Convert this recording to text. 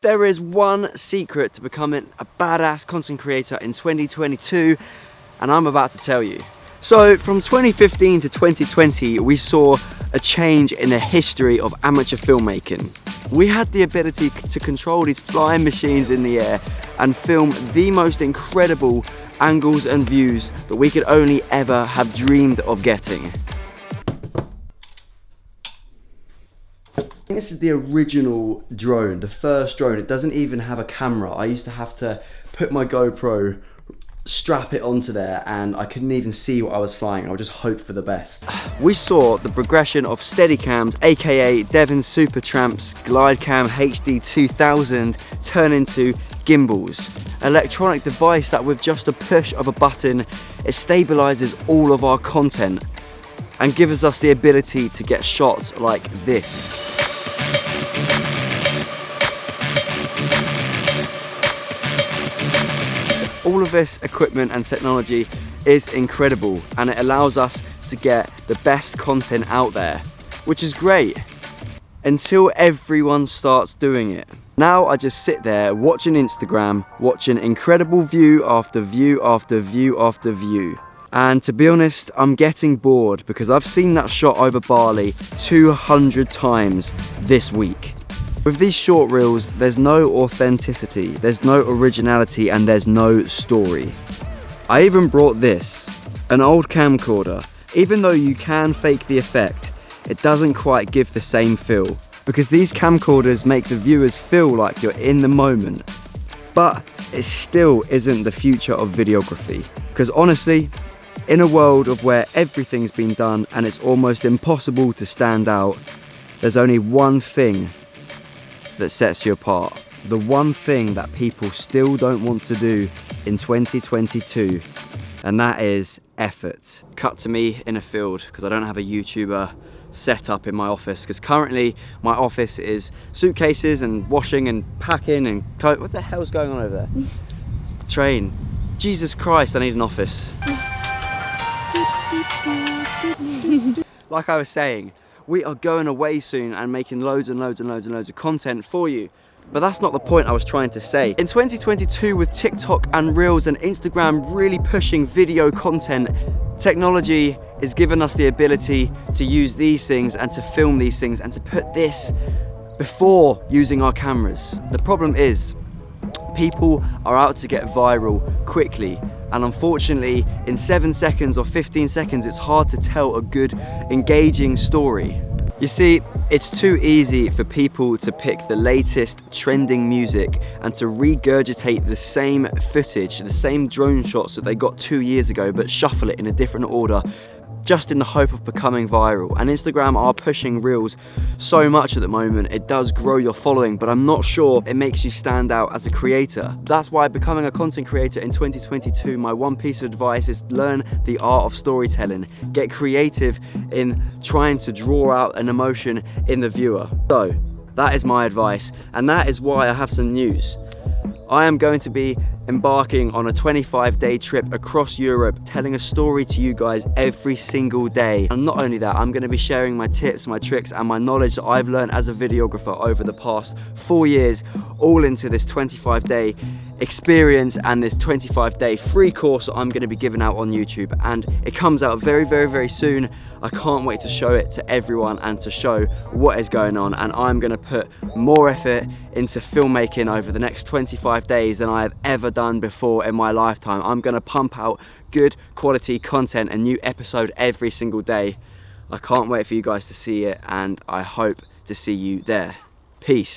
There is one secret to becoming a badass content creator in 2022, and I'm about to tell you. So from 2015 to 2020, we saw a change in the history of amateur filmmaking. We had the ability to control these flying machines in the air and film the most incredible angles and views that we could only ever have dreamed of getting. This is the original drone, the first drone. It doesn't even have a camera. I used to have to put my GoPro, strap it onto there, and I couldn't even see what I was flying. I would just hope for the best. We saw the progression of STEADICAMs, aka DEVIN'S Super TRAMPS, GlideCam HD 2000 turn into gimbals. Electronic device that with just a push of a button, it stabilizes all of our content and gives us the ability to get shots like this. All of this equipment and technology is incredible, and it allows us to get the best content out there, which is great until everyone starts doing it. Now I just sit there watching Instagram, watching incredible view after view after view after view. And to be honest, I'm getting bored because I've seen that shot over Bali 200 times this week. With these short reels, there's no authenticity, there's no originality, and there's no story. I even brought this, an old camcorder. Even though you can fake the effect, it doesn't quite give the same feel, because these camcorders make the viewers feel like you're in the moment. But it still isn't the future of videography, because honestly, in a world of where everything's been done and it's almost impossible to stand out, there's only one thing that sets you apart. The one thing that people still don't want to do in 2022, and that is effort. Cut to me in a field, because I don't have a YouTuber set up in my office, because currently my office is suitcases and washing and packing and what the hell's going on over there? Train. Jesus Christ, I need an office. Like I was saying, we are going away soon and making loads and loads and loads and loads of content for you. But that's not the point I was trying to say. In 2022, with TikTok and Reels and Instagram really pushing video content, technology is giving us the ability to use these things and to film these things and to put this before using our cameras. The problem is, people are out to get viral quickly, and unfortunately in 7 seconds or 15 seconds it's hard to tell a good engaging story. You see, it's too easy for people to pick the latest trending music and to regurgitate the same footage, the same drone shots that they got 2 years ago, but shuffle it in a different order, just in the hope of becoming viral. And Instagram are pushing Reels so much at the moment, it does grow your following, but I'm not sure it makes you stand out as a creator. That's why becoming a content creator in 2022, my one piece of advice is learn the art of storytelling. Get creative in trying to draw out an emotion in the viewer. So that is my advice, and that is why I have some news. I am going to be embarking on a 25-day trip across Europe, telling a story to you guys every single day. And not only that, I'm going to be sharing my tips, my tricks, and my knowledge that I've learned as a videographer over the past 4 years, all into this 25-day experience and this 25-day free course that I'm going to be giving out on YouTube. And it comes out very, very, very soon. I can't wait to show it to everyone and to show what is going on. And I'm going to put more effort into filmmaking over the next 25 days than I have ever done before in my lifetime. I'm going to pump out good quality content, a new episode every single day. I can't wait for you guys to see it, and I hope to see you there. Peace.